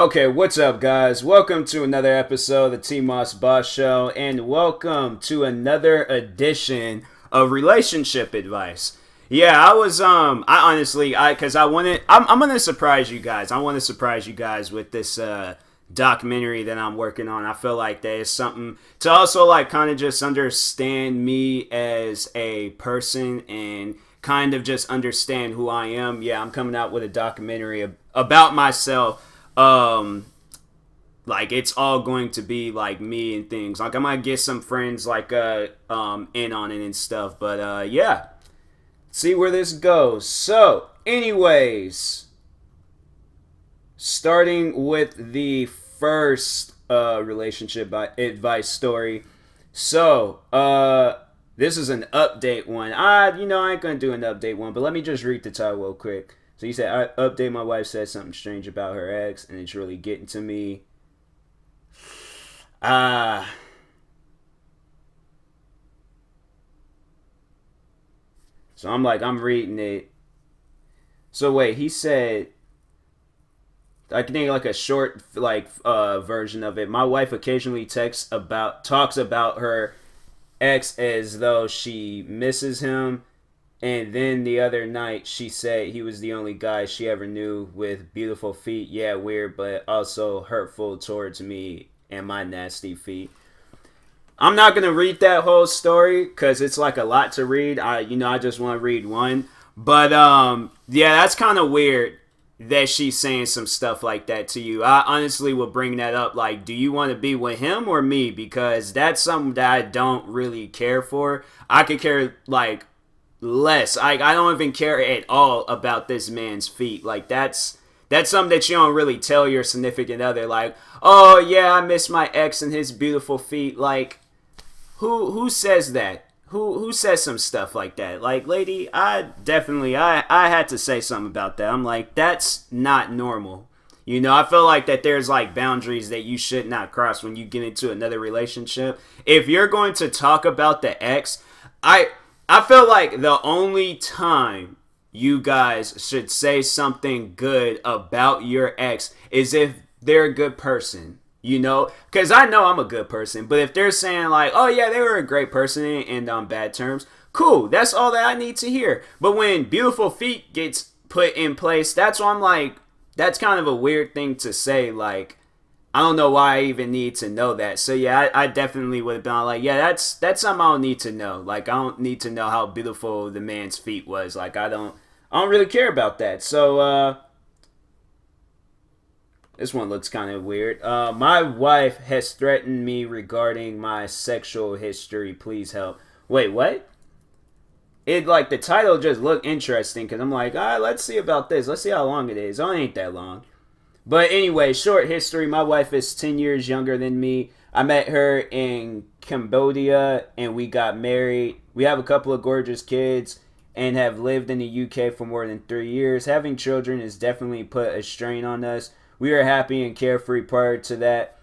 Okay, what's up, guys? Welcome to another episode of the TMossBoss Show, and welcome to another edition of relationship advice. Yeah, because I'm gonna surprise you guys. I want to surprise you guys with this documentary that I'm working on. I feel like that is something to also like kind of just understand me as a person and kind of just understand who I am. Yeah, I'm coming out with a documentary about myself. Like it's all going to be like me and things. Like I might get some friends like in on it and stuff. But yeah. See where this goes. So, anyways, starting with the first relationship advice story. So, this is an update one. I ain't gonna do an update one, but let me just read the title real quick. So you said, I update, my wife said something strange about her ex, and it's really getting to me. So I'm reading it. So wait, he said, I can think like a short version of it. My wife occasionally talks about her ex as though she misses him. And then the other night, she said he was the only guy she ever knew with beautiful feet. Yeah, weird, but also hurtful towards me and my nasty feet. I'm not gonna read that whole story because it's like a lot to read. I just want to read one. But yeah, that's kind of weird that she's saying some stuff like that to you. I honestly will bring that up. Like, do you want to be with him or me? Because that's something that I don't really care for. I could care like less. I don't even care at all about this man's feet. Like that's something that you don't really tell your significant other. Like, oh yeah, I miss my ex and his beautiful feet. Like, who says that? Who says some stuff like that? Like, lady, I had to say something about that. I'm like, that's not normal. I feel like that there's like boundaries that you should not cross when you get into another relationship. If you're going to talk about the ex, I feel like the only time you guys should say something good about your ex is if they're a good person. Because I know I'm a good person, but if they're saying like, oh yeah, they were a great person and on bad terms, cool, that's all that I need to hear. But when beautiful feet gets put in place, that's why I'm like, that's kind of a weird thing to say. Like, I don't know why I even need to know that. So yeah, I definitely would have been like, yeah, that's something I don't need to know. Like, I don't need to know how beautiful the man's feet was. Like, I don't really care about that. So this one looks kind of weird. My wife has threatened me regarding my sexual history. Please help. Wait, what? It like the title just looked interesting because I'm like, let's see about this. Let's see how long it is. Oh, it ain't that long. But anyway, short history. My wife is 10 years younger than me. I met her in Cambodia and we got married. We have a couple of gorgeous kids and have lived in the UK for more than 3 years. Having children has definitely put a strain on us. We were happy and carefree prior to that.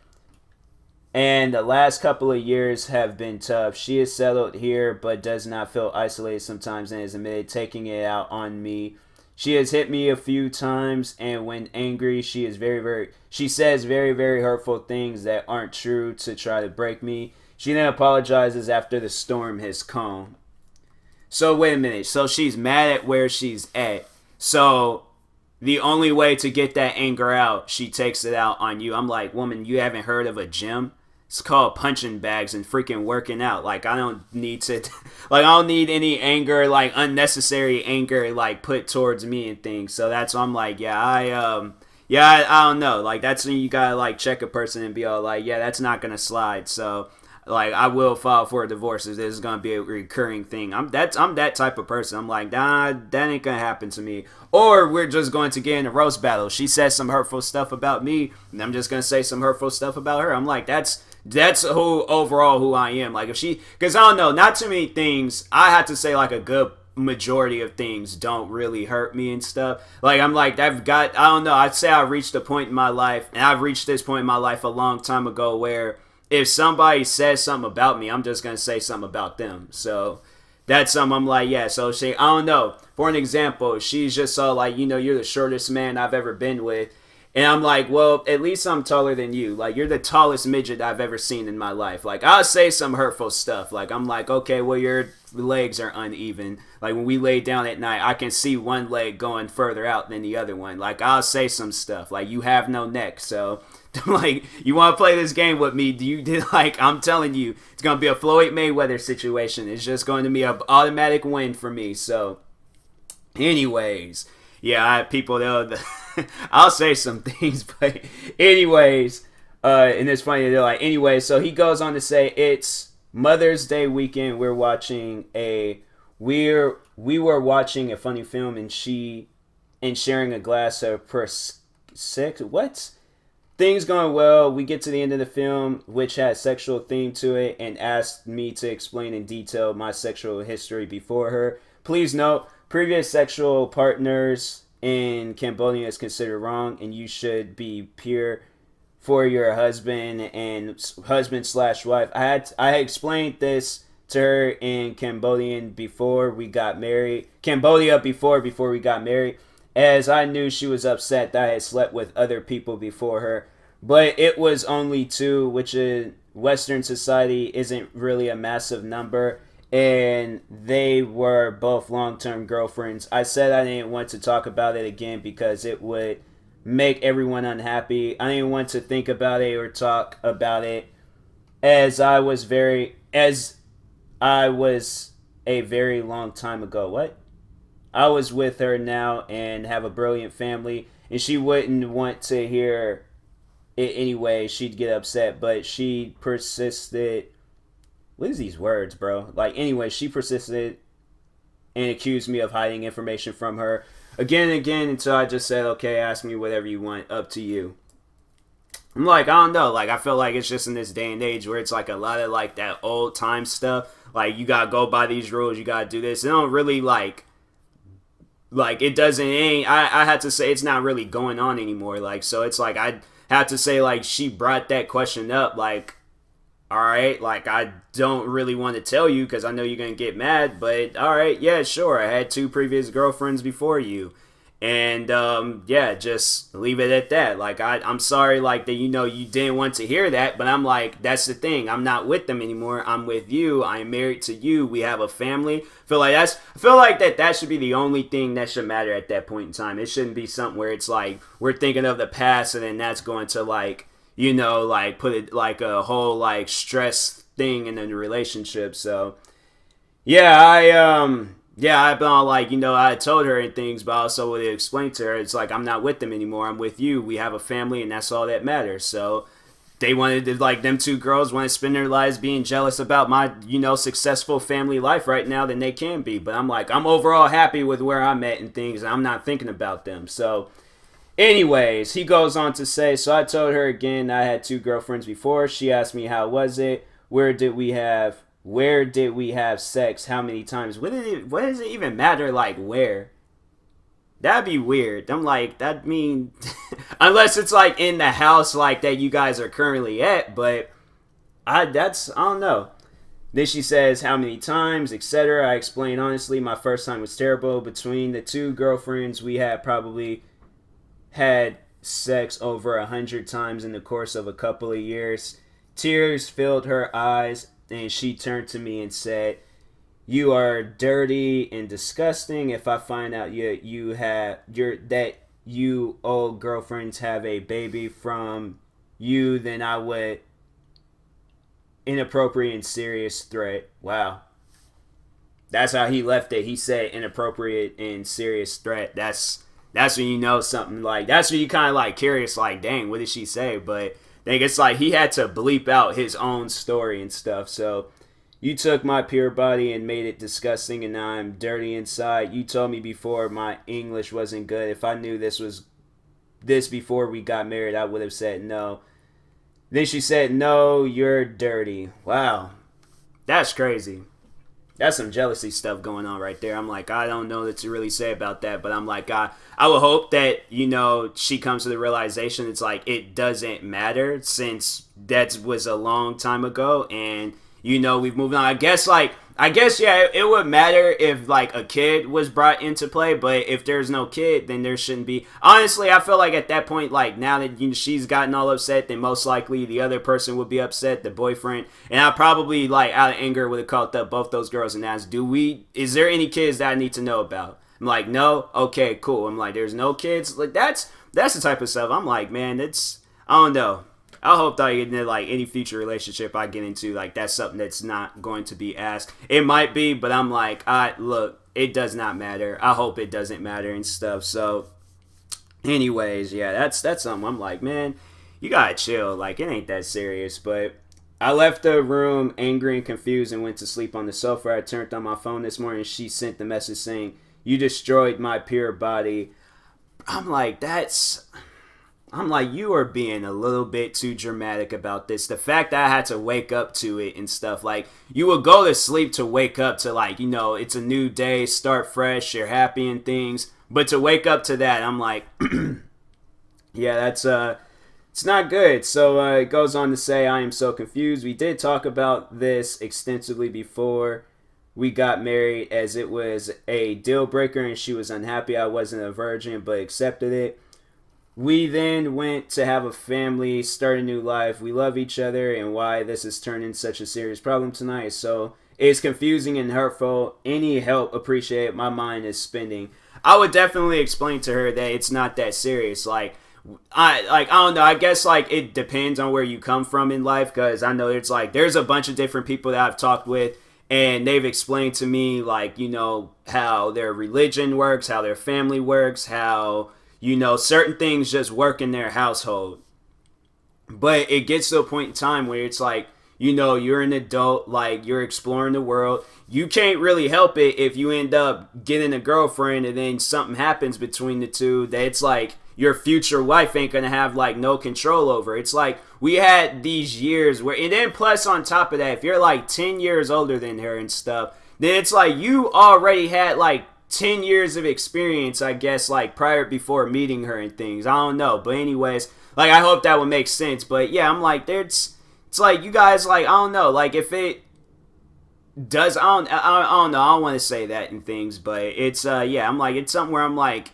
And the last couple of years have been tough. She is settled here but does not feel isolated sometimes and is admitted taking it out on me. She has hit me a few times, and when angry, she says very, very hurtful things that aren't true to try to break me. She then apologizes after the storm has calmed. So wait a minute. So she's mad at where she's at. So the only way to get that anger out, she takes it out on you. I'm like, woman, you haven't heard of a gym? It's called punching bags and freaking working out. Like, I don't need to, like, I don't need any anger, like, unnecessary anger, like, put towards me and things. So that's why I'm like, I don't know. Like, that's when you gotta, like, check a person and be all like, yeah, that's not gonna slide. So, like, I will file for a divorce if this is gonna be a recurring thing. I'm that type of person. I'm like, nah, that ain't gonna happen to me. Or we're just going to get in a roast battle. She says some hurtful stuff about me, and I'm just gonna say some hurtful stuff about her. I'm like, that's who I am. Like, because I don't know, not too many things. I have to say like a good majority of things don't really hurt me and stuff. Like, I'm like, I don't know. I'd say I reached a point in my life, and I've reached this point in my life a long time ago where if somebody says something about me, I'm just going to say something about them. So that's something I'm like, yeah. So I don't know. For an example, she's just so like, you're the shortest man I've ever been with. And I'm like, well, at least I'm taller than you. Like, you're the tallest midget I've ever seen in my life. Like, I'll say some hurtful stuff. Like, I'm like, okay, well, your legs are uneven. Like, when we lay down at night, I can see one leg going further out than the other one. Like, I'll say some stuff. Like, you have no neck. So, like, you want to play this game with me? Like, I'm telling you, it's going to be a Floyd Mayweather situation. It's just going to be an automatic win for me. So, anyways, yeah, I have people, they'll. I'll say some things, but anyways, and it's funny, they're like, anyway, so he goes on to say, it's Mother's Day weekend, we were watching a funny film, and sharing a glass of what? Things going well, we get to the end of the film, which has sexual theme to it, and asked me to explain in detail my sexual history before her. Please note, previous sexual partners in Cambodia is considered wrong, and you should be pure for your husband and husband/wife. I explained this to her in Cambodia before we got married, as I knew she was upset that I had slept with other people before her, but it was only two, which in Western society isn't really a massive number, and they were both long-term girlfriends. I said I didn't want to talk about it again because it would make everyone unhappy. I didn't want to think about it or talk about it as I was a very long time ago. What? I was with her now and have a brilliant family, and she wouldn't want to hear it anyway. She'd get upset, but she persisted. What is these words, bro? Like, anyway, she persisted and accused me of hiding information from her again and again until I just said, okay, ask me whatever you want, up to you. I'm like, I don't know. Like, I feel like it's just in this day and age where it's like a lot of like that old time stuff. Like, you gotta go by these rules, you gotta do this. It don't really like it doesn't, I had to say it's not really going on anymore. Like, so it's like, I had to say, like, she brought that question up, like, all right, like, I don't really want to tell you because I know you're going to get mad, but all right, yeah, sure. I had two previous girlfriends before you. And, yeah, just leave it at that. Like, I'm sorry, like, that, you didn't want to hear that, but I'm like, that's the thing. I'm not with them anymore. I'm with you. I'm married to you. We have a family. I feel like that should be the only thing that should matter at that point in time. It shouldn't be something where it's like, we're thinking of the past and then that's going to, like, like put it like a whole like stress thing in the relationship. So yeah, I've been all like, I told her and things, but I also would explain to her, it's like, I'm not with them anymore. I'm with you. We have a family and that's all that matters. So they wanted to, like, them two girls want to spend their lives being jealous about my, successful family life right now than they can be. But I'm like, I'm overall happy with where I'm at and things. And I'm not thinking about them. So anyways, he goes on to say, so I told her again I had two girlfriends before. She asked me how was it? Where did we have sex? How many times? What does it even matter, like, where? That'd be weird. I'm like, that mean unless it's like in the house like that you guys are currently at, but I don't know. Then she says how many times, etc. I explain honestly, my first time was terrible. Between the two girlfriends we had probably had sex over 100 times in the course of a couple of years. Tears filled her eyes, and she turned to me and said, "You are dirty and disgusting. If I find out that you old girlfriends have a baby from you, then I would inappropriate and serious threat." Wow. That's how he left it. He said inappropriate and serious threat. That's when you know something, like, that's when you kind of like curious, like, dang, what did she say? But I think it's like he had to bleep out his own story and stuff. So, you took my pure body and made it disgusting, and now I'm dirty inside. You told me before my English wasn't good. If I knew this before we got married, I would have said no. Then she said, "No, you're dirty." Wow, that's crazy. That's some jealousy stuff going on right there. I'm like, I don't know what to really say about that, but I'm like, I would hope that, she comes to the realization it's like, it doesn't matter since that was a long time ago, and, we've moved on. I guess, like, I guess yeah, it would matter if like a kid was brought into play, but if there's no kid, then there shouldn't be. Honestly, I feel like at that point, like now that she's gotten all upset, then most likely the other person would be upset, the boyfriend, and I probably like out of anger would have called up both those girls and asked, Is there any kids that I need to know about? I'm like, no, okay, cool. I'm like, there's no kids. Like that's the type of stuff. I'm like, man, I don't know. I hope that in like any future relationship I get into, like that's something that's not going to be asked. It might be, but I'm like, look, it does not matter. I hope it doesn't matter and stuff. So, anyways, yeah, that's something. I'm like, man, you gotta chill. Like it ain't that serious. But I left the room angry and confused and went to sleep on the sofa. I turned on my phone this morning. She sent the message saying, "You destroyed my pure body." I'm like, you are being a little bit too dramatic about this. The fact that I had to wake up to it and stuff, like, you would go to sleep to wake up to, like, it's a new day, start fresh, you're happy and things. But to wake up to that, I'm like, yeah, that's, it's not good. So it goes on to say, I am so confused. We did talk about this extensively before we got married, as it was a deal breaker and she was unhappy I wasn't a virgin, but accepted it. We then went to have a family, start a new life. We love each other, and why this has turned into such a serious problem tonight. So it's confusing and hurtful. Any help appreciated. My mind is spinning. I would definitely explain to her that it's not that serious. I don't know. I guess like it depends on where you come from in life, because I know it's like there's a bunch of different people that I've talked with, and they've explained to me like how their religion works, how their family works, how certain things just work in their household. But it gets to a point in time where it's like, you're an adult, like you're exploring the world. You can't really help it if you end up getting a girlfriend and then something happens between the two that it's like your future wife ain't gonna have like no control over. It's like we had these years where, and then plus on top of that, if you're like 10 years older than her and stuff, then it's like you already had like 10 years of experience, I guess, like before meeting her and things. I don't know. But anyways, like I hope that would make sense. But yeah, I'm like, it's like you guys, like, I don't know. Like if it does, I don't know. I don't want to say that and things, but it's, yeah, I'm like, it's something where I'm like,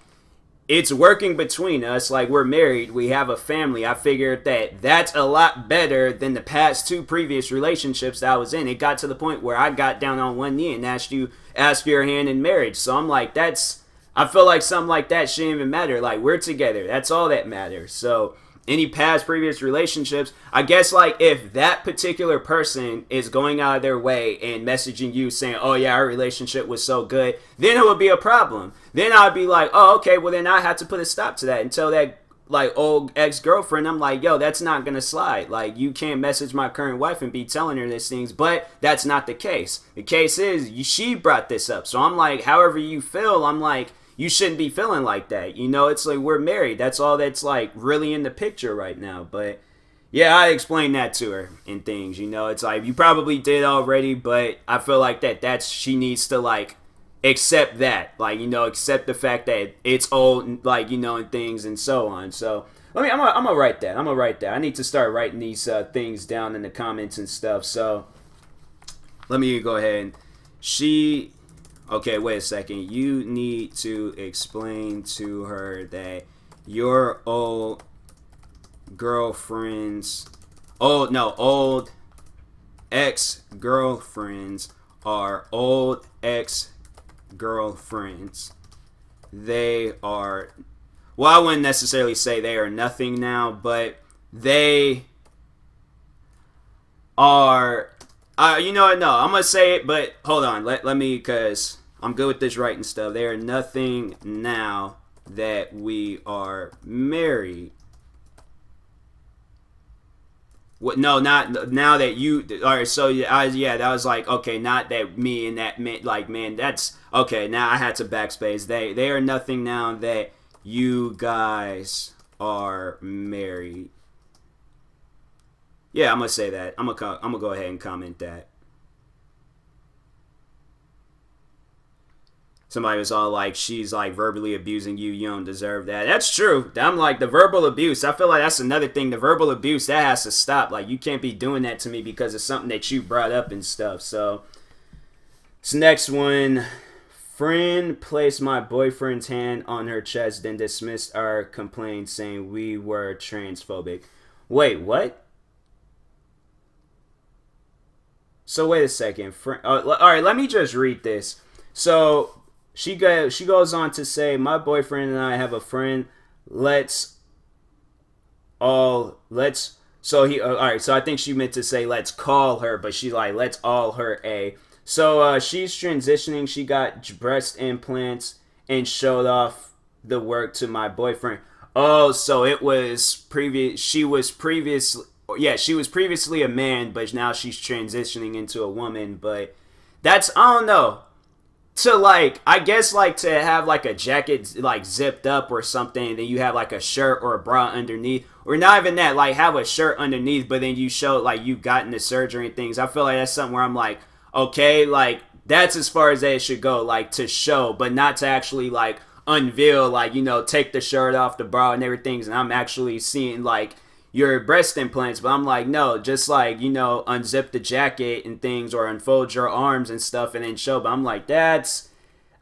it's working between us. Like we're married, we have a family. I figured that that's a lot better than the past two previous relationships that I was in. It got to the point where I got down on one knee and asked for your hand in marriage. So I'm like, I feel like something like that shouldn't even matter. Like we're together, that's all that matters. So any past previous relationships, I guess like if that particular person is going out of their way and messaging you saying, oh yeah, our relationship was so good, then it would be a problem. Then I'd be like, oh okay, well then I have to put a stop to that and tell that like old ex-girlfriend, I'm like, yo, that's not gonna slide. Like you can't message my current wife and be telling her these things. But that's not the case. The case is she brought this up. So I'm like, however you feel, I'm like, you shouldn't be feeling like that. It's like we're married. That's all that's like really in the picture right now. But yeah, I explained that to her and things. It's like you probably did already, but I feel like she needs to like accept that, like accept the fact that it's old, like and things and so on. So I'm gonna write that. I need to start writing these things down in the comments and stuff. So let me go ahead. Okay, wait a second. You need to explain to her that your old ex-girlfriends are old ex-girlfriends. They are, well, I wouldn't necessarily say they are nothing now, but they are, you know what, no, I'm going to say it, but hold on, let me, because I'm good with this writing stuff. They are nothing now that we are married. What? No, not now that you. All right, so yeah, that was like, okay, not that me and that meant like, man, that's okay. Now I had to backspace. They are nothing now that you guys are married. Yeah, I'm gonna say that. I'm gonna go ahead and comment that. Somebody was all like, she's like verbally abusing you. You don't deserve that. That's true. I'm like, the verbal abuse, I feel like that's another thing. The verbal abuse, that has to stop. Like, you can't be doing that to me because of something that you brought up and stuff. So, This next one. Friend placed my boyfriend's hand on her chest, then dismissed our complaint, saying we were transphobic. Wait, what? So wait a second. All right, let me just read this. So she goes on to say, my boyfriend and I have a friend. Let's all let's. So he all right. So I think she meant to say let's call her, but she's like let's all her A. So she's transitioning. She got breast implants and showed off the work to my boyfriend. Oh, so it was previous. She was previously a man, but now she's transitioning into a woman. But that's, I don't know. To like, I guess like to have like a jacket like zipped up or something, and then you have like a shirt or a bra underneath, or not even that, like have a shirt underneath, but then you show like you've gotten the surgery and things. I feel like that's something where I'm like, okay, like that's as far as it should go, like to show, but not to actually like unveil, like, you know, take the shirt off, the bra and everything, and I'm actually seeing like your breast implants. But I'm like, no, just like, you know, unzip the jacket and things, or unfold your arms and stuff and then show. But I'm like, that's,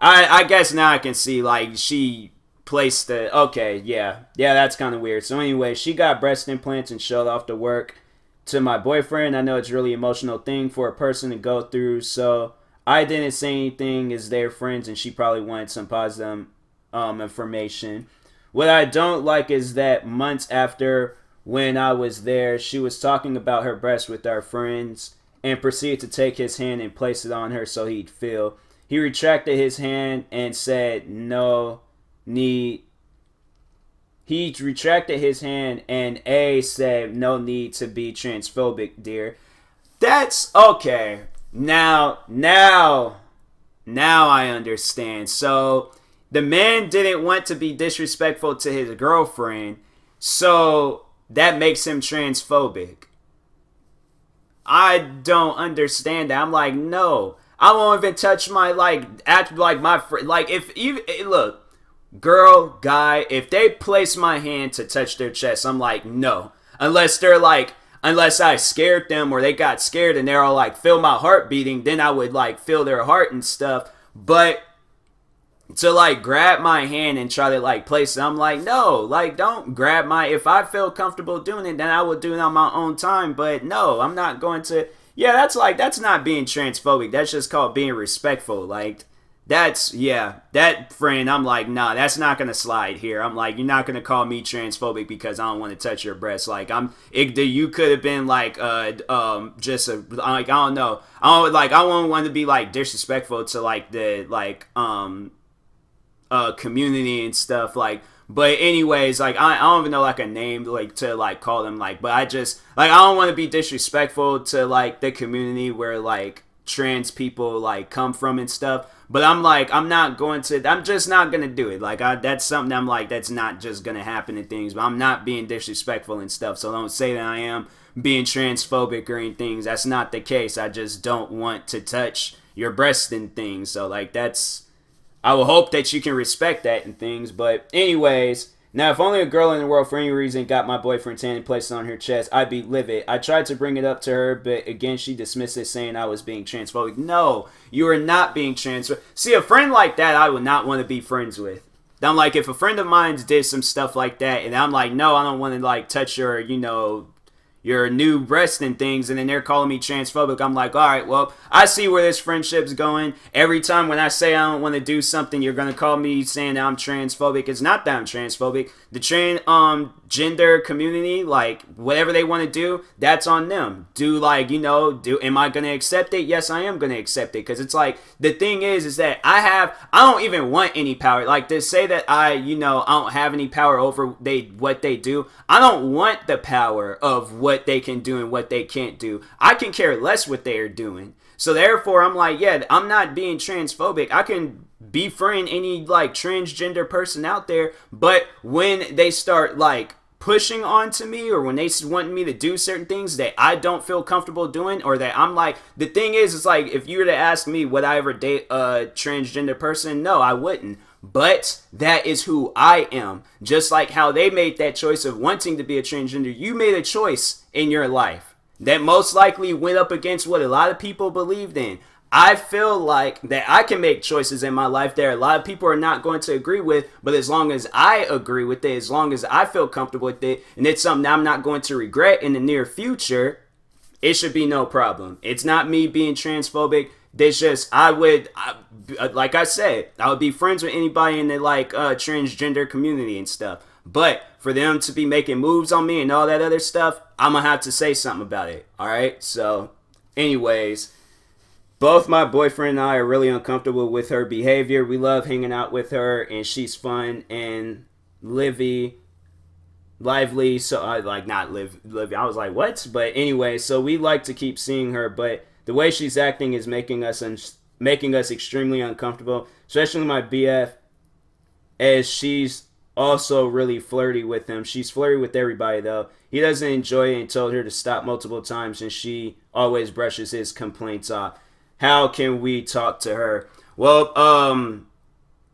I guess now I can see like she placed the, okay, yeah, that's kind of weird. So anyway, she got breast implants and showed off the work to my boyfriend. I know it's a really emotional thing for a person to go through, so I didn't say anything as they're friends, and she probably wanted some positive information. What I don't like is that months after when I was there, she was talking about her breast with our friends and proceeded to take his hand and place it on her so he'd feel. He retracted his hand and said no need. He retracted his hand and A said no need to be transphobic, dear. That's okay. Now I understand. So the man didn't want to be disrespectful to his girlfriend, so that makes him transphobic. I don't understand that. I'm like, no, I won't even touch my like act like my friend. Like if you look, girl, guy, if they place my hand to touch their chest, I'm like, no, unless I scared them or they got scared and they're all like, feel my heart beating, then I would like feel their heart and stuff. But to like grab my hand and try to like place it, I'm like, no, like don't grab my, if I feel comfortable doing it, then I will do it on my own time. But no, I'm not going to. Yeah, that's not being transphobic. That's just called being respectful. Like that's, yeah, that friend, I'm like, nah, that's not gonna slide here. I'm like, you're not gonna call me transphobic because I don't want to touch your breast. Like you could have been like just a, like, I don't know, I won't want to be like disrespectful to like the like community and stuff, like. But anyways, like I don't even know like a name like to like call them, like, but I just like, I don't want to be disrespectful to like the community where like trans people like come from and stuff. But I'm like, I'm just not gonna do it. Like that's something I'm like, that's not just gonna happen and things. But I'm not being disrespectful and stuff. So don't say that I am being transphobic or anything. That's not the case. I just don't want to touch your breast and things. So like I will hope that you can respect that and things. But anyways, now if only a girl in the world for any reason got my boyfriend's hand and placed it on her chest, I'd be livid. I tried to bring it up to her, but again, she dismissed it, saying I was being transphobic. No, you are not being transphobic. See, a friend like that, I would not want to be friends with. I'm like, if a friend of mine did some stuff like that, and I'm like, no, I don't want to like touch your, you know, your new breast and things, and then they're calling me transphobic. I'm like, all right, well, I see where this friendship's going. Every time when I say I don't want to do something, you're gonna call me saying that I'm transphobic. It's not that I'm transphobic. The gender community, like whatever they want to do, that's on them. Am I gonna accept it? Yes, I am gonna accept it, because it's like, the thing is that I don't even want any power. Like to say that I don't have any power over what they do. I don't want the power of what they can do and what they can't do. I can care less what they are doing. So therefore, I'm like, yeah, I'm not being transphobic. I can befriend any like transgender person out there, but when they start like pushing onto me, or when they want me to do certain things that I don't feel comfortable doing, or that I'm like, the thing is, it's like, if you were to ask me would I ever date a transgender person, no, I wouldn't. But that is who I am. Just like how they made that choice of wanting to be a transgender, you made a choice in your life that most likely went up against what a lot of people believed in. I feel like that I can make choices in my life that a lot of people are not going to agree with, but as long as I agree with it, as long as I feel comfortable with it, and it's something I'm not going to regret in the near future, it should be no problem. It's not me being transphobic. It's just like I said, I would be friends with anybody in the like transgender community and stuff. But for them to be making moves on me and all that other stuff, I'm gonna have to say something about it. All right. So, anyways, both my boyfriend and I are really uncomfortable with her behavior. We love hanging out with her, and she's fun and lively. So I like not lively. I was like, what? But anyway, so we like to keep seeing her, but the way she's acting is making us extremely uncomfortable, especially my BF, as she's also really flirty with him. She's flirty with everybody though. He doesn't enjoy it and told her to stop multiple times, and she always brushes his complaints off. How can we talk to her? Well,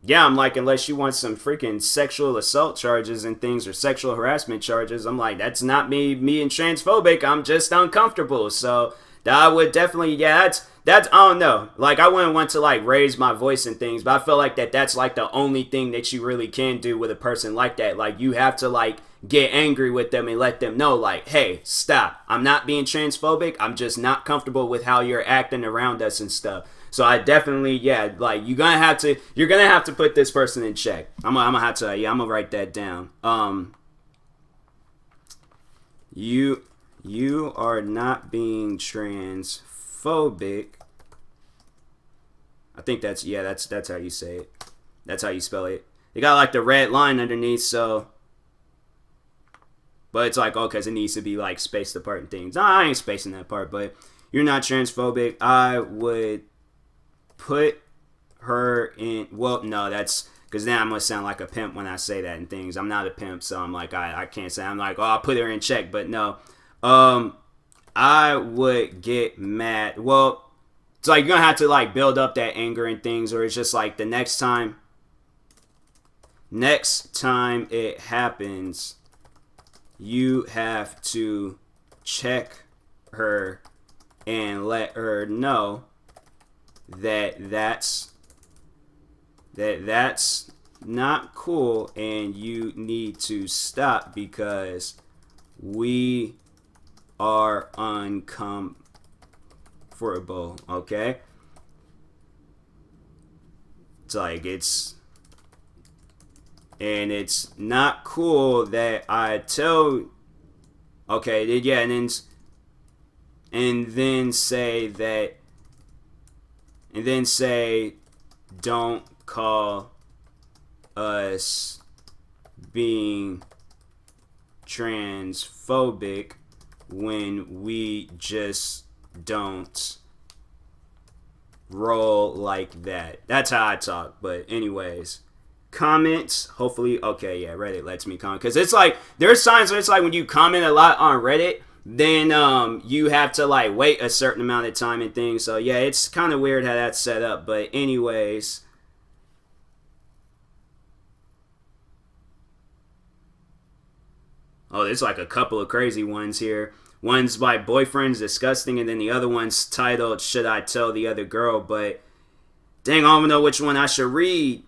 yeah, I'm like, unless she wants some freaking sexual assault charges and things, or sexual harassment charges, I'm like, that's not me being transphobic. I'm just uncomfortable. So I would definitely, yeah, that's I don't know. Like, I wouldn't want to like raise my voice and things, but I feel like that's like the only thing that you really can do with a person like that. Like, you have to like get angry with them and let them know, like, hey, stop. I'm not being transphobic. I'm just not comfortable with how you're acting around us and stuff. So I definitely, yeah, like, you're gonna have to put this person in check. I'm gonna have to, yeah, I'm gonna write that down. You are not being transphobic. I think that's how you say it. That's how you spell it. They got like the red line underneath, so. But it's like, oh, because it needs to be like spaced apart and things. No, I ain't spacing that part, but you're not transphobic. I would put her in. Well, no, that's because then I'm gonna sound like a pimp when I say that and things. I'm not a pimp, so I'm like, I can't say. I'm like, oh, I'll put her in check, but no. I would get mad. Well, it's like you're gonna have to like build up that anger and things, or it's just like the next time it happens, you have to check her and let her know that's not cool, and you need to stop because we are uncomfortable. Okay, it's like it's not cool that I tell. Okay, yeah, and then say don't call us being transphobic when we just don't roll like that. That's how I talk. But anyways, comments, hopefully. Okay, yeah, Reddit lets me comment, because it's like there's signs where it's like when you comment a lot on Reddit, then you have to like wait a certain amount of time and things. So yeah, it's kind of weird how that's set up. But anyways, oh, there's like a couple of crazy ones here. One's by boyfriend's disgusting, and then the other one's titled should I tell the other girl? But dang, I don't know which one I should read,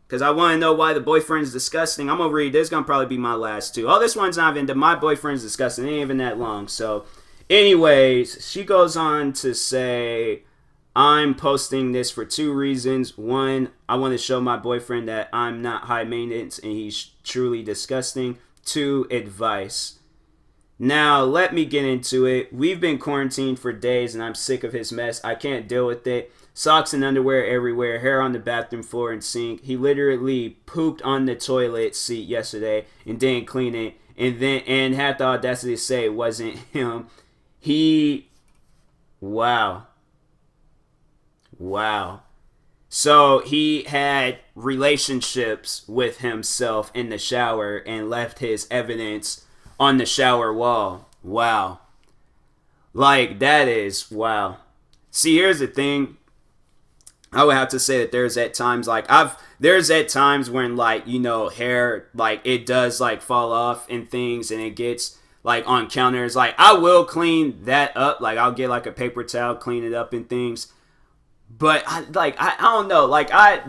because I want to know why the boyfriend's disgusting. I'm going to read this. Going to probably be my last two. Oh, this one's not even, my boyfriend's disgusting. It ain't even that long. So, anyways, she goes on to say, I'm posting this for two reasons. One, I want to show my boyfriend that I'm not high maintenance and he's truly disgusting. Two, advice. Now, let me get into it. We've been quarantined for days and I'm sick of his mess. I can't deal with it. Socks and underwear everywhere, hair on the bathroom floor and sink. He literally pooped on the toilet seat yesterday and didn't clean it, and had the audacity to say it wasn't him. Wow. So he had relationships with himself in the shower and left his evidence on the shower wall. Wow. Like, that is, wow. See, here's the thing. I would have to say that there's at times when like, you know, hair, like it does like fall off and things, and it gets like on counters. Like, I will clean that up. Like, I'll get like a paper towel, clean it up and things. But I don't know,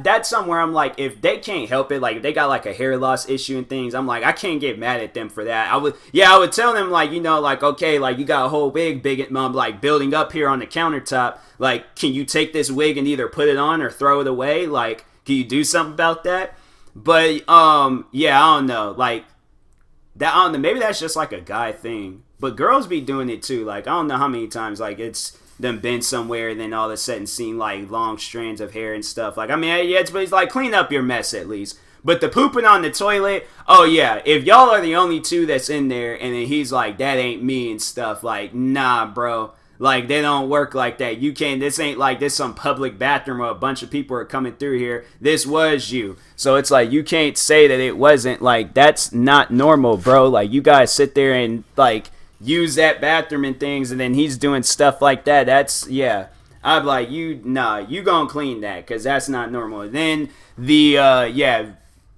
that's somewhere I'm like, if they can't help it, like if they got like a hair loss issue and things, I'm like, I can't get mad at them for that. I would tell them, like, like, okay, like you got a whole wig big like building up here on the countertop, like, can you take this wig and either put it on or throw it away? Like, can you do something about that? But yeah, I don't know, like that, I don't know, maybe that's just like a guy thing, but girls be doing it too. Like, I don't know how many times like it's them been somewhere and then all of a sudden seen like long strands of hair and stuff. Like, I mean, yeah, it's like, clean up your mess at least. But the pooping on the toilet, oh yeah, if y'all are the only two that's in there and then he's like, that ain't me and stuff, like, nah, bro. Like, they don't work like that. You can't, this ain't like this some public bathroom where a bunch of people are coming through here. This was you. So it's like, you can't say that it wasn't. Like, that's not normal, bro. Like, you guys sit there and like use that bathroom and things, and then he's doing stuff like that. That's, yeah, I'm like, you gonna clean that, because that's not normal. And then yeah,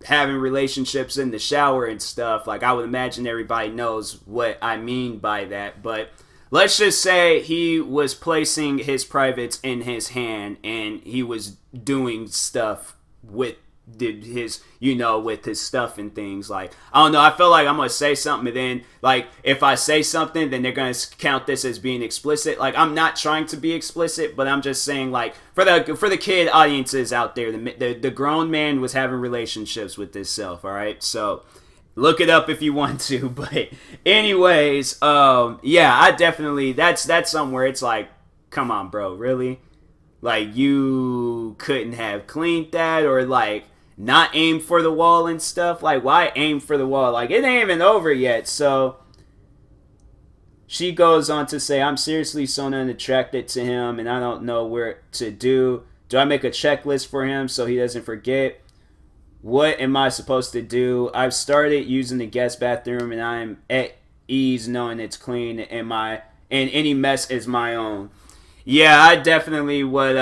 having relationships in the shower and stuff, like, I would imagine everybody knows what I mean by that. But let's just say he was placing his privates in his hand and he was doing stuff with his, with his stuff and things. Like, I don't know, I feel like I'm gonna say something, and then like if I say something, then they're gonna count this as being explicit. Like, I'm not trying to be explicit, but I'm just saying, like, for the kid audiences out there, the grown man was having relationships with this self. All right, so look it up if you want to. But anyways, yeah, I definitely, that's somewhere it's like, come on, bro, really? Like, you couldn't have cleaned that, or like not aim for the wall and stuff? Like, why aim for the wall? Like, it ain't even over yet. So she goes on to say, I'm seriously so unattracted to him and I don't know where to do. Do I make a checklist for him so he doesn't forget? What am I supposed to do? I've started using the guest bathroom and I'm at ease knowing it's clean and any mess is my own. Yeah, I definitely would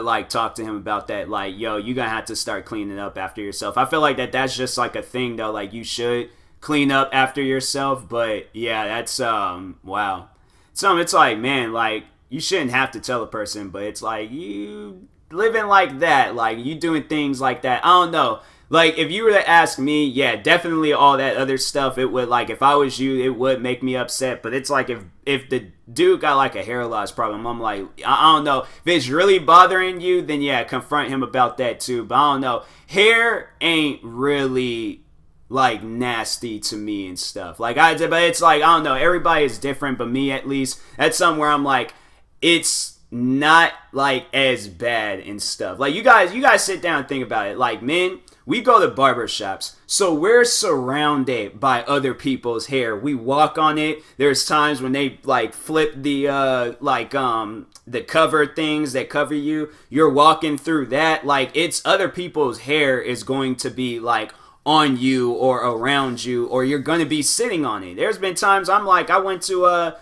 like talk to him about that. Like, yo, you gonna have to start cleaning up after yourself. I feel like that's just like a thing though. Like, you should clean up after yourself. But yeah, that's wow. It's like, man, like, you shouldn't have to tell a person, but it's like, you living like that, like, you doing things like that. I don't know. Like, if you were to ask me, yeah, definitely all that other stuff, it would, like, if I was you, it would make me upset. But it's like, if the dude got like a hair loss problem, I'm like, I don't know. If it's really bothering you, then yeah, confront him about that too. But I don't know. Hair ain't really like nasty to me and stuff. Like, but it's like, I don't know. Everybody is different, but me at least, that's somewhere I'm like, it's not like as bad and stuff. Like, you guys sit down and think about it. Like, men, we go to barbershops, so we're surrounded by other people's hair. We walk on it. There's times when they like flip the the cover things that cover you. You're walking through that. Like, it's other people's hair is going to be like on you or around you, or you're going to be sitting on it. There's been times I'm like, I went to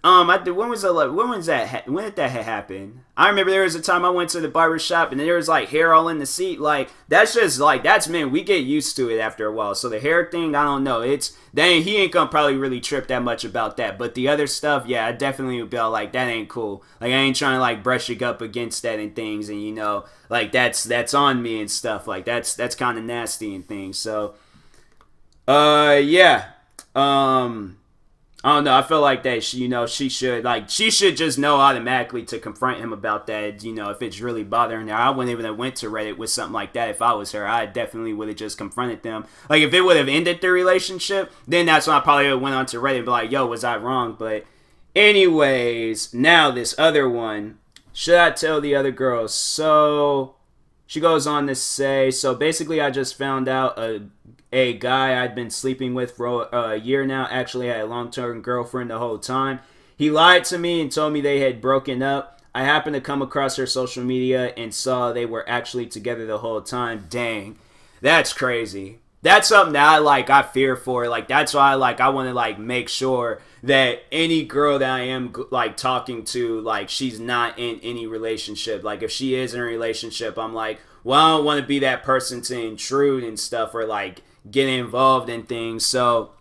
when did that happen? I remember there was a time I went to the barber shop and there was like hair all in the seat. Like, that's just like, that's, man, we get used to it after a while. So the hair thing, I don't know. He ain't gonna probably really trip that much about that. But the other stuff, yeah, I definitely would be all like, that ain't cool. Like, I ain't trying to like brush it up against that and things, and like that's on me and stuff. Like, that's kind of nasty and things. So, yeah, I don't know. I feel like that she should just know automatically to confront him about that. If it's really bothering her, I wouldn't even have went to Reddit with something like that. If I was her, I definitely would have just confronted them. Like, if it would have ended the relationship, then that's when I probably would have went on to Reddit and be like, yo, was I wrong? But anyways, now this other one. Should I tell the other girls? So she goes on to say, so basically I just found out a guy I'd been sleeping with for a year now actually had a long-term girlfriend the whole time. He lied to me and told me they had broken up. I happened to come across her social media and saw they were actually together the whole time. Dang, that's crazy. That's something that I fear for. Like, that's why I want to make sure that any girl that I am talking to, she's not in any relationship. Like, if she is in a relationship, I'm like, well, I don't want to be that person to intrude and stuff, or get involved in things. So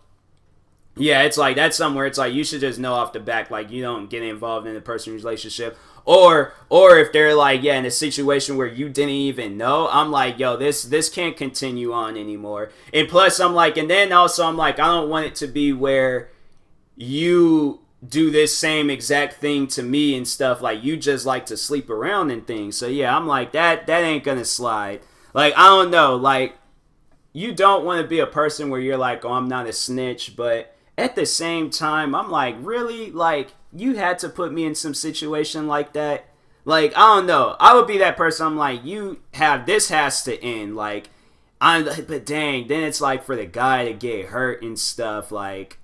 Yeah, it's like that's somewhere it's like you should just know off the back, like you don't get involved in a person's relationship. Or if they're like, yeah, in a situation where you didn't even know, I'm like, yo, this can't continue on anymore. And plus I'm like, and then also I'm like, I don't want it to be where you do this same exact thing to me and stuff, like you just like to sleep around and things. So yeah, I'm like that ain't gonna slide. Like I don't know, like you don't want to be a person where you're like, oh, I'm not a snitch, but at the same time, I'm like, really? Like, you had to put me in some situation like that? Like, I don't know. I would be that person. I'm like, this has to end. Like, but dang, then it's like for the guy to get hurt and stuff. Like,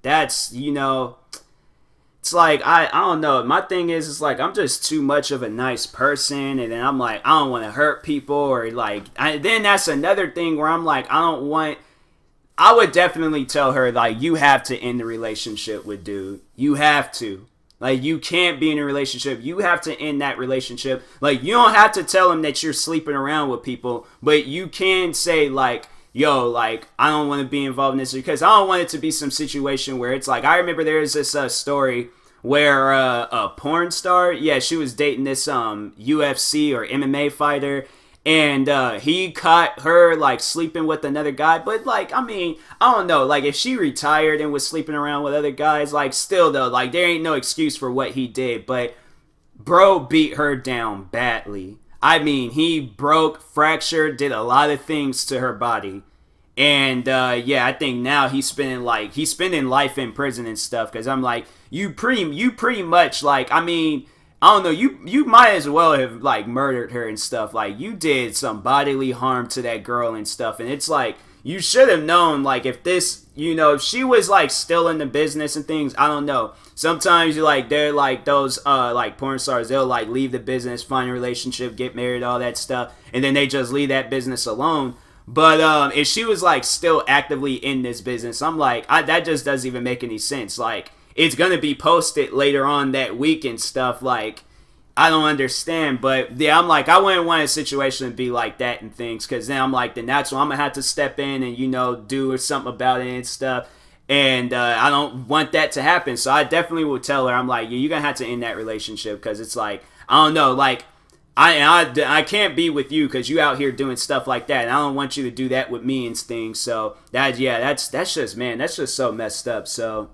that's, it's like, I don't know. My thing is, it's like, I'm just too much of a nice person. And then I'm like, I don't want to hurt people. Or like, then that's another thing where I'm like, I would definitely tell her, like, you have to end the relationship with dude. You have to. Like, you can't be in a relationship. You have to end that relationship. Like, you don't have to tell him that you're sleeping around with people, but you can say, like, yo, like, I don't want to be involved in this because I don't want it to be some situation where it's like, I remember there's this story where a porn star, yeah, she was dating this UFC or MMA fighter, and he caught her like sleeping with another guy. But like, I mean, I don't know, like if she retired and was sleeping around with other guys, like still though, like there ain't no excuse for what he did. But bro beat her down badly. I mean, he broke, fractured, did a lot of things to her body. And yeah, I think now he's spending life in prison and stuff. Because I'm like, you pretty much like, I mean, I don't know, you might as well have like murdered her and stuff. Like you did some bodily harm to that girl and stuff. And it's like you should have known, like if this, if she was like still in the business and things, I don't know. Sometimes you like they're like those like porn stars, they'll like leave the business, find a relationship, get married, all that stuff, and then they just leave that business alone. But if she was like still actively in this business, I'm like, that just doesn't even make any sense. Like it's gonna be posted later on that week and stuff. Like I don't understand, but yeah, I'm like, I wouldn't want a situation to be like that and things, because then I'm like, then that's when I'm gonna have to step in and do something about it and stuff. And I don't want that to happen, so I definitely will tell her. I'm like, yeah, you're gonna have to end that relationship, because it's like, I don't know, like I can't be with you because you out here doing stuff like that, and I don't want you to do that with me and things. So that's just, man, that's just so messed up. So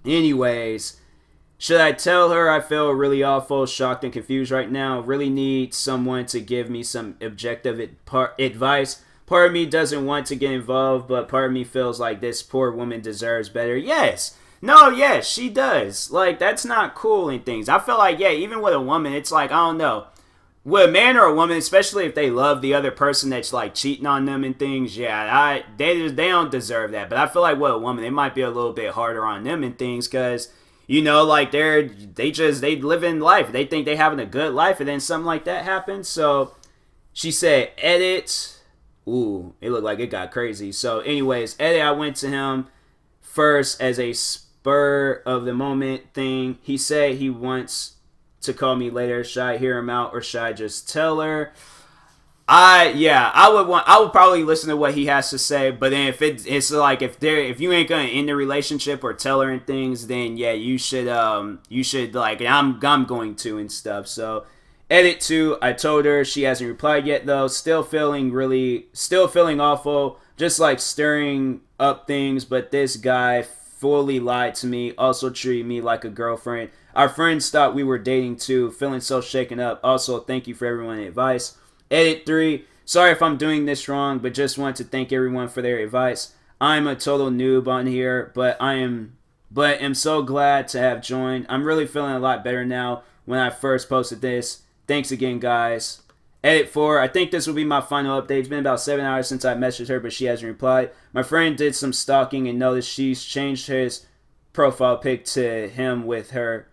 anyways, should I tell her I feel really awful, shocked, and confused right now? Really need someone to give me some objective advice. Part of me doesn't want to get involved, but part of me feels like this poor woman deserves better. Yes. No, yes, she does. Like, that's not cool and things. I feel like, yeah, even with a woman, it's like, I don't know. With a man or a woman, especially if they love the other person that's like cheating on them and things, yeah, they don't deserve that. But I feel like with a woman, it might be a little bit harder on them and things, because like they live in life. They think they having a good life, and then something like that happens. So she said, edit. Ooh, it looked like it got crazy. So anyways, edit, I went to him first as a spur of the moment thing. He said he wants to call me later. Should I hear him out or should I just tell her? I would probably listen to what he has to say, but then it's like if you ain't gonna end the relationship or tell her and things, then yeah, you should like, I'm going to and stuff. So edit 2, I told her. She hasn't replied yet though. Still feeling awful, just like stirring up things, but this guy fully lied to me, also treated me like a girlfriend. Our friends thought we were dating too, feeling so shaken up. Also, thank you for everyone's advice. Edit 3, sorry if I'm doing this wrong, but just want to thank everyone for their advice. I'm a total noob on here, but am so glad to have joined. I'm really feeling a lot better now when I first posted this. Thanks again, guys. Edit 4, I think this will be my final update. It's been about 7 hours since I messaged her, but she hasn't replied. My friend did some stalking and noticed she's changed his profile pic to him with her.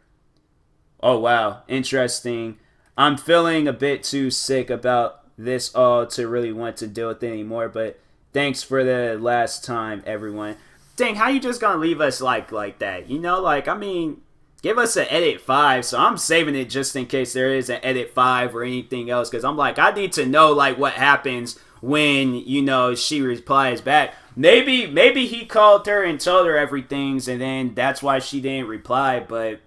Oh, wow. Interesting. I'm feeling a bit too sick about this all to really want to deal with it anymore, but thanks for the last time, everyone. Dang, how you just gonna leave us like that? Like, I mean, give us an edit 5, so I'm saving it just in case there is an edit 5 or anything else, because I'm like, I need to know, like, what happens when, you know, she replies back. Maybe he called her and told her everything, and then that's why she didn't reply. But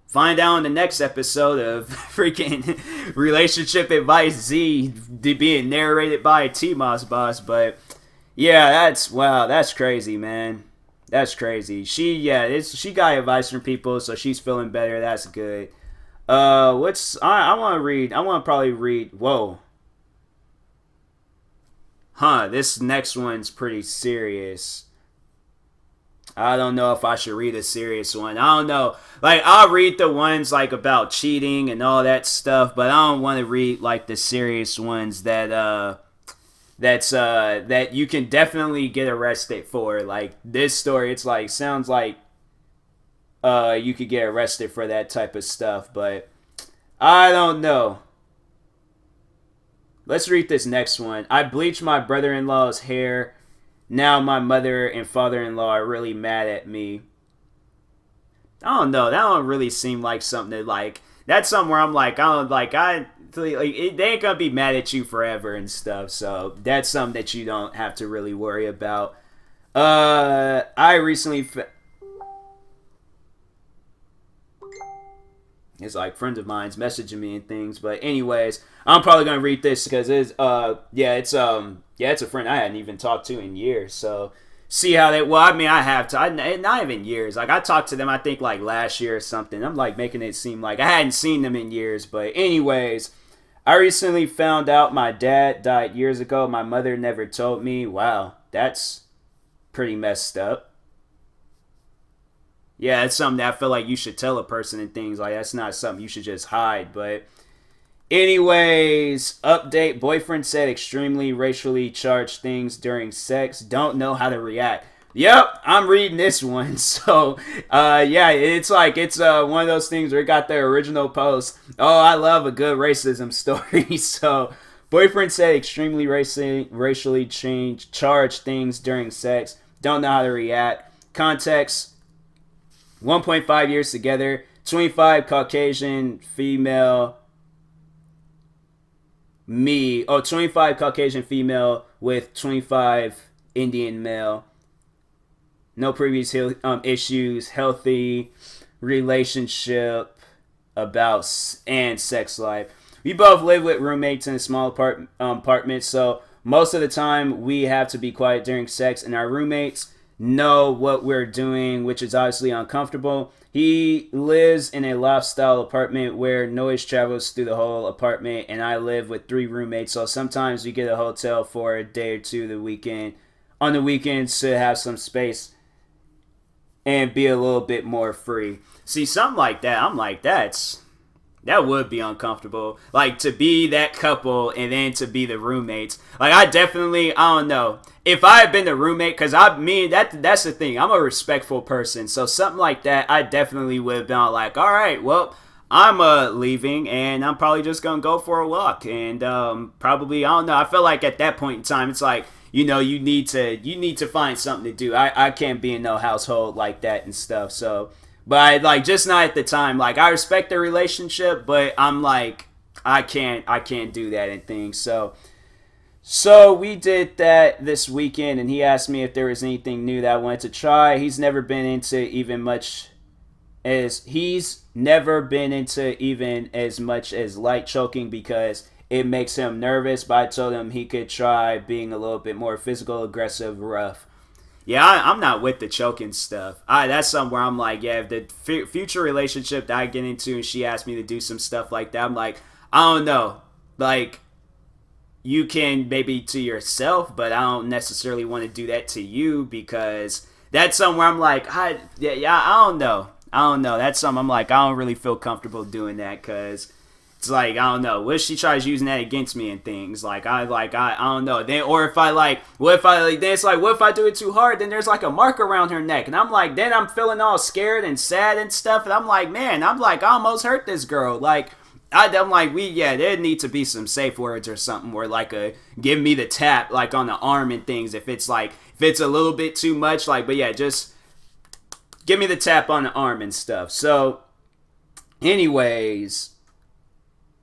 find out in the next episode of freaking Relationship Advice Z being narrated by TMossBoss. But yeah, that's crazy, man. That's crazy. She got advice from people, so she's feeling better. That's good. I want to probably read. Whoa. This next one's pretty serious. I don't know if I should read a serious one. I don't know. Like, I'll read the ones, like, about cheating and all that stuff, but I don't want to read, like, the serious ones that you can definitely get arrested for. Like, this story, it's like, sounds like you could get arrested for that type of stuff, but I don't know. Let's read this next one. I bleached my brother-in-law's hair. Now my mother and father-in-law are really mad at me. I don't know. That don't really seem like something that, like, that's something where I'm like, they ain't gonna be mad at you forever and stuff. So that's something that you don't have to really worry about. I recently it's like friends of mine's messaging me and things, but anyways, I'm probably gonna read this because it's it's a friend I hadn't even talked to in years. So see how they. Well, I mean, I have to. Not even years. Like, I talked to them, I think, like last year or something. I'm like making it seem like I hadn't seen them in years. But anyways, I recently found out my dad died years ago. My mother never told me. Wow, that's pretty messed up. Yeah, it's something that I feel like you should tell a person and things. Like, that's not something you should just hide. But anyways, update. Boyfriend said extremely racially charged things during sex. Don't know how to react. Yep, I'm reading this one. So, yeah, it's like, it's one of those things where it got the original post. Oh, I love a good racism story. So, boyfriend said extremely racially charged things during sex. Don't know how to react. Context: 1.5 years together, 25 Caucasian female, 25 Caucasian female with 25 Indian male. No previous issues, healthy relationship and sex life. We both live with roommates in a small apartment, so most of the time we have to be quiet during sex, and our roommates know what we're doing, which is obviously uncomfortable. He lives in a loft-style apartment where noise travels through the whole apartment, and I live with 3 roommates, so sometimes we get a hotel for a day or two on the weekends to have some space and be a little bit more free. See, something like that, I'm like, that would be uncomfortable. Like, to be that couple and then to be the roommates. Like, I don't know. If I had been the roommate, because that's the thing. I'm a respectful person. So something like that, I definitely would have been like, all right, well, I'm leaving and I'm probably just going to go for a walk. And probably, I don't know. I feel like at that point in time, it's like, you know, you need to find something to do. I can't be in no household like that and stuff. So, but like, just not at the time. Like, I respect the relationship, but I'm like, I can't do that and things. So we did that this weekend, and he asked me if there was anything new that I wanted to try. He's never been into even as much as light choking because it makes him nervous. But I told him he could try being a little bit more physical, aggressive, rough. Yeah, I'm not with the choking stuff. That's something where I'm like, yeah, if the future relationship that I get into and she asked me to do some stuff like that, I'm like, I don't know. Like, you can maybe to yourself, but I don't necessarily want to do that to you because that's somewhere I'm like, I don't know. That's something I'm like, I don't really feel comfortable doing that because it's like, I don't know. What if she tries using that against me and things? Like, I don't know. Then, or if what if I do it too hard? Then there's like a mark around her neck, and I'm like, then I'm feeling all scared and sad and stuff, and I'm like, man, I almost hurt this girl. Like, I'm like, there need to be some safe words or something where like give me the tap like on the arm and things if it's a little bit too much, like, but yeah, just give me the tap on the arm and stuff. So anyways,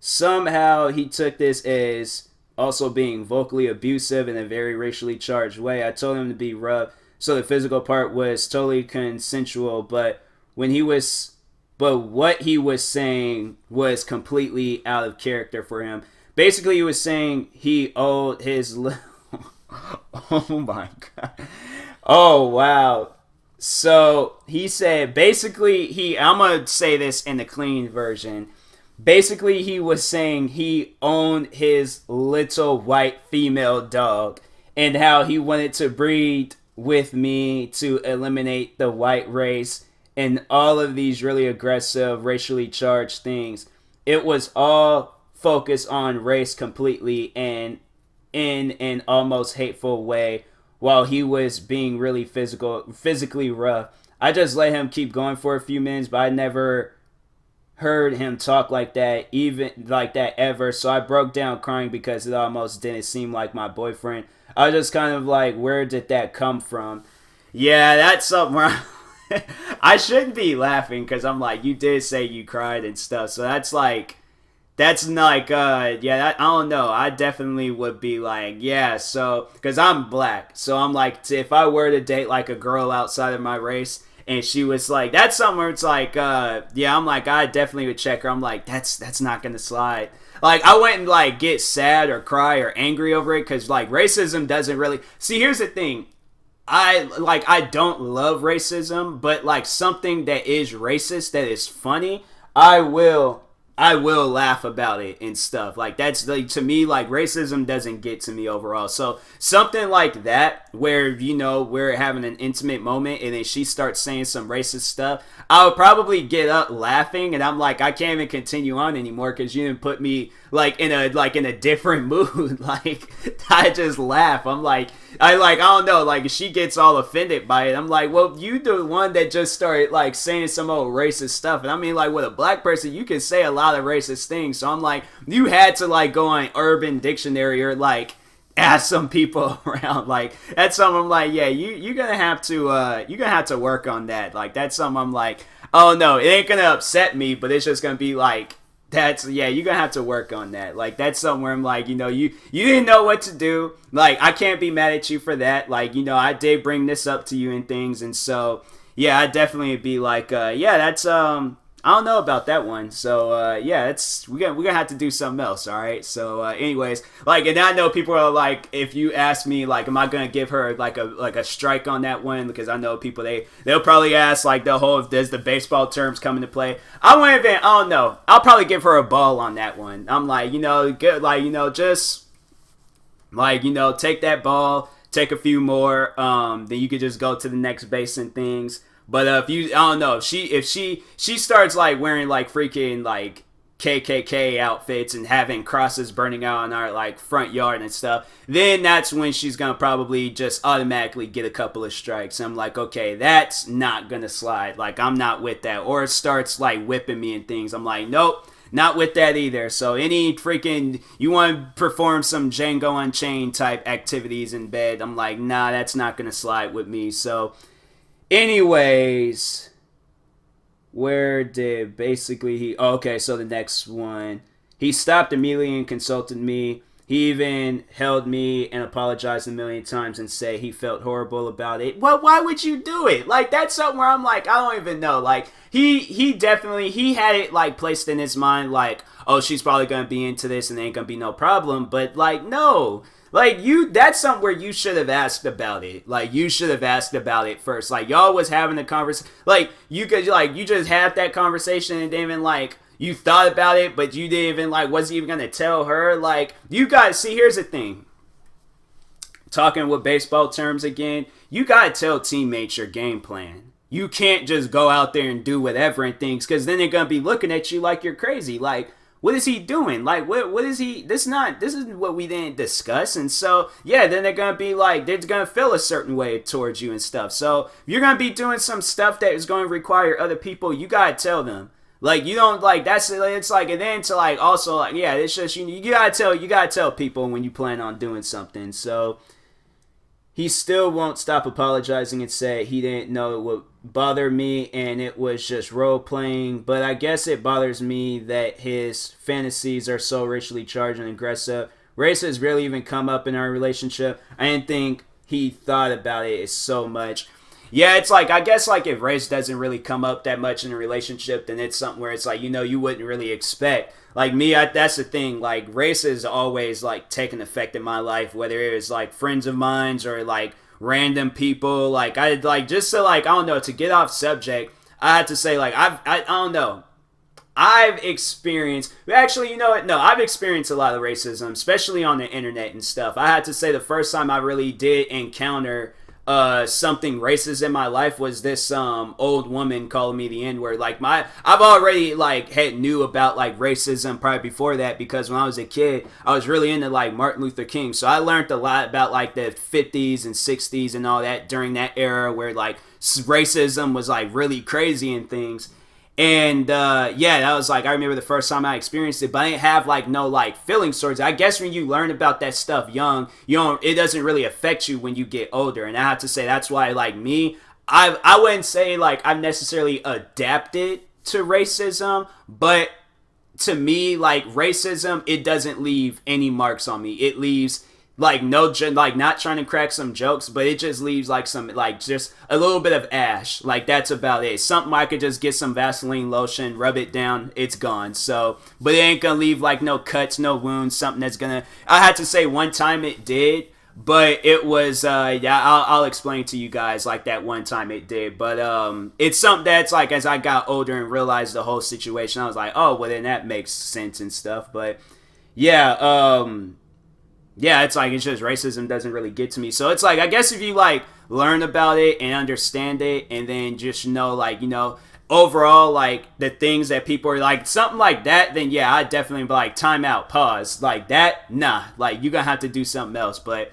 somehow he took this as also being vocally abusive in a very racially charged way. I told him to be rough, so the physical part was totally consensual, when he was but what he was saying was completely out of character for him. Basically, he was saying he owed his oh my god. Oh wow. So he said basically I'm gonna say this in the clean version. Basically, he was saying he owned his little white female dog and how he wanted to breed with me to eliminate the white race and all of these really aggressive, racially charged things. It was all focused on race completely and in an almost hateful way while he was being really physically rough. I just let him keep going for a few minutes, but I never heard him talk like that, even like that ever. So I broke down crying because it almost didn't seem like my boyfriend. I was just kind of like, where did that come from? Yeah, that's something where I shouldn't be laughing because I'm like, you did say you cried and stuff. So that's like, yeah, I don't know. I definitely would be like, yeah, so, because I'm black. So I'm like, if I were to date like a girl outside of my race, and she was like, that's something where it's like, yeah, I'm like, I definitely would check her. I'm like, that's not gonna slide. Like, I wouldn't like get sad or cry or angry over it because like racism doesn't really. See, here's the thing. I don't love racism, but like something that is racist that is funny, I will laugh about it and stuff. Like that's like to me, like racism doesn't get to me overall. So something like that, where we're having an intimate moment and then she starts saying some racist stuff, I would probably get up laughing and I'm like, I can't even continue on anymore because you didn't put me like in a different mood. Like I just laugh. I'm like, I don't know, like she gets all offended by it. I'm like, well, you the one that just started like saying some old racist stuff. And I mean, like with a black person, you can say a lot of racist things. So I'm like, you had to like go on Urban Dictionary or like ask some people around. Like that's something I'm like, yeah, you're gonna have to work on that. Like that's something I'm like, oh no, it ain't gonna upset me, but it's just gonna be like, you're gonna have to work on that. Like that's something where I'm like, you didn't know what to do. Like I can't be mad at you for that. Like, I did bring this up to you and things, and so yeah, I definitely be like, yeah, that's I don't know about that one. So yeah, we're gonna have to do something else. All right. So anyways, like, and I know people are like, if you ask me, like, am I gonna give her like a strike on that one? Because I know people they'll probably ask like the whole, does the baseball terms come into play? I don't know. I'll probably give her a ball on that one. I'm like, good, like, just like, take that ball, take a few more, then you could just go to the next base and things. But I don't know, if she starts like wearing like freaking like KKK outfits and having crosses burning out on our like front yard and stuff, then that's when she's gonna probably just automatically get a couple of strikes. I'm like, okay, that's not gonna slide. Like I'm not with that. Or it starts like whipping me and things. I'm like, nope, not with that either. So any freaking, you want to perform some Django Unchained type activities in bed, I'm like, nah, that's not gonna slide with me. So anyways, where did basically okay, so the next one, he stopped immediately and consulted me. He even held me and apologized a million times and said he felt horrible about it. Well, why would you do it? Like, that's something where I'm like, I don't even know. Like, he definitely, he had it, like, placed in his mind, like, oh, she's probably going to be into this and there ain't going to be no problem. But, like, no. Like, that's something where you should have asked about it. Like, you should have asked about it first. Like, y'all was having a conversation. Like, you could, like, you just had that conversation and didn't even, like, you thought about it, but you didn't even, like, wasn't even going to tell her. Like, you guys, see, here's the thing. Talking with baseball terms again, you got to tell teammates your game plan. You can't just go out there and do whatever and things, because then they're going to be looking at you like you're crazy. Like, what is he doing? Like, what is he? This is what we didn't discuss. And so, yeah, then they're going to be like, they're going to feel a certain way towards you and stuff. So, if you're going to be doing some stuff that is going to require other people, you got to tell them. Like, you don't, like, it's like, and then to, like, also, like, yeah, it's just, you gotta tell people when you plan on doing something. So, he still won't stop apologizing and say he didn't know it would bother me and it was just role playing. But I guess it bothers me that his fantasies are so racially charged and aggressive. race has really even come up in our relationship. I didn't think he thought about it so much. Yeah, it's like, I guess, like, if race doesn't really come up that much in a relationship, then it's something where it's like, you wouldn't really expect. Like me, that's the thing. Like, race has always like taken effect in my life, whether it was like friends of mine's or like random people. Like, I like, just to like, I don't know, to get off subject, I had to say, like, I don't know. I've experienced, actually, you know what? No, I've experienced a lot of racism, especially on the internet and stuff. I had to say the first time I really did encounter something racist in my life was this old woman calling me the N-word. Like, I've already like had knew about like racism probably before that, because when I was a kid I was really into like Martin Luther King, so I learned a lot about like the 50s and 60s and all that during that era where like racism was like really crazy and things. And yeah, that was like, I remember the first time I experienced it, but I didn't have like no like feelings towards it. I guess when you learn about that stuff young, it doesn't really affect you when you get older. And I have to say that's why, like me, I wouldn't say like I've necessarily adapted to racism, but to me, like, racism, it doesn't leave any marks on me. It leaves like no, like, not trying to crack some jokes, but it just leaves like some, like, just a little bit of ash. Like, that's about it. Something I could just get some Vaseline lotion, rub it down, it's gone. So, but it ain't gonna leave like no cuts, no wounds, something that's gonna, I had to say one time it did, but it was yeah, I'll explain to you guys like that one time it did. But it's something that's like, as I got older and realized the whole situation, I was like, oh well, then that makes sense and stuff. But yeah, yeah, it's like, it's just racism doesn't really get to me. So it's like, I guess if you like learn about it and understand it, and then just know, like, overall, like, the things that people are like, something like that, then yeah, I definitely be like, time out, pause, like that, nah, like, you're gonna have to do something else. But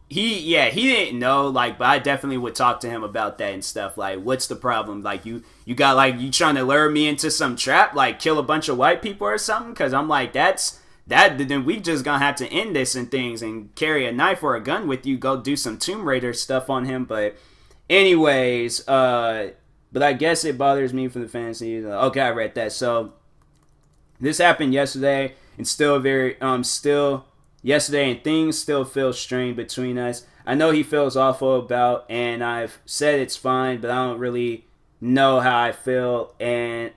he didn't know, like, but I definitely would talk to him about that and stuff. Like, what's the problem? Like, you got, like, you trying to lure me into some trap, like kill a bunch of white people or something? Because I'm like, then we just gonna have to end this and things, and carry a knife or a gun with you, go do some Tomb Raider stuff on him. But anyways, but I guess it bothers me for the fantasy. Okay, I read that. So this happened yesterday, and still yesterday, and things still feel strained between us. I know he feels awful about, and I've said it's fine, but I don't really know how I feel,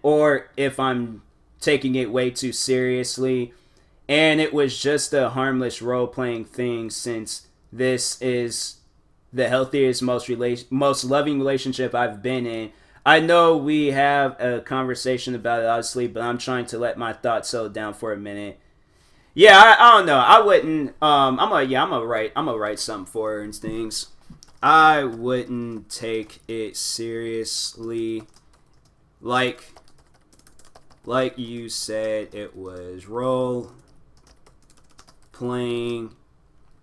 or if I'm taking it way too seriously. And it was just a harmless role-playing thing, since this is the healthiest, most loving relationship I've been in. I know we have a conversation about it, obviously, but I'm trying to let my thoughts settle down for a minute. Yeah, I don't know. I wouldn't. I'm gonna write something for her and things. I wouldn't take it seriously, like you said, it was role playing,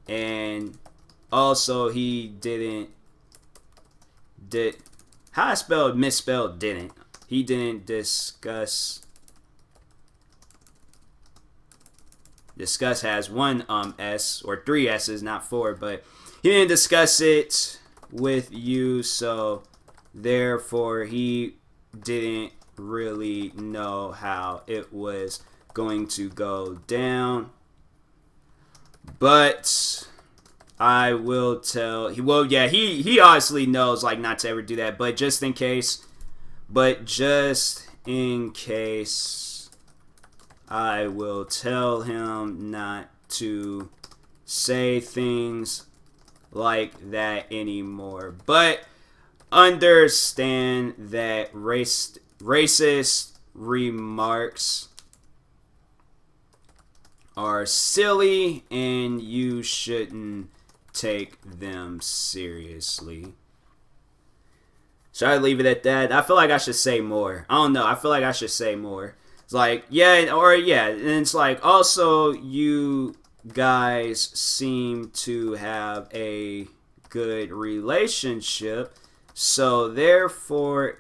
and also he did how I spelled misspelled didn't. He didn't discuss has one S or three S's, not four, but he didn't discuss it with you, so therefore he didn't really know how it was going to go down. But I will tell. He obviously knows, like, not to ever do that. But just in case, I will tell him not to say things like that anymore. But understand that racist remarks are silly, and you shouldn't take them seriously. Should I leave it at that? I feel like I should say more. I don't know. I feel like I should say more. It's like, and it's like, also, you guys seem to have a good relationship, so therefore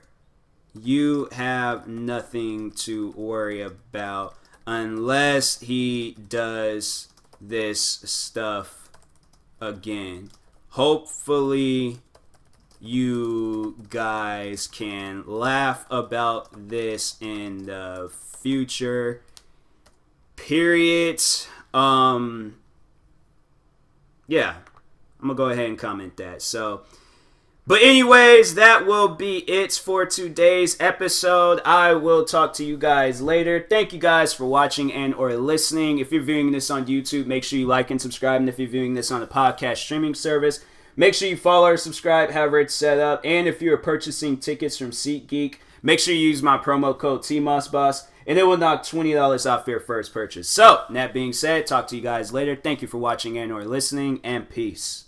you have nothing to worry about unless he does this stuff again. Hopefully you guys can laugh about this in the future. Period. Yeah, I'm gonna go ahead and comment that. So, but anyways, that will be it for today's episode. I will talk to you guys later. Thank you guys for watching and or listening. If you're viewing this on YouTube, make sure you like and subscribe. And if you're viewing this on a podcast streaming service, make sure you follow or subscribe, however it's set up. And if you're purchasing tickets from SeatGeek, make sure you use my promo code TMossBoss, and it will knock $20 off your first purchase. So, that being said, talk to you guys later. Thank you for watching and or listening, and peace.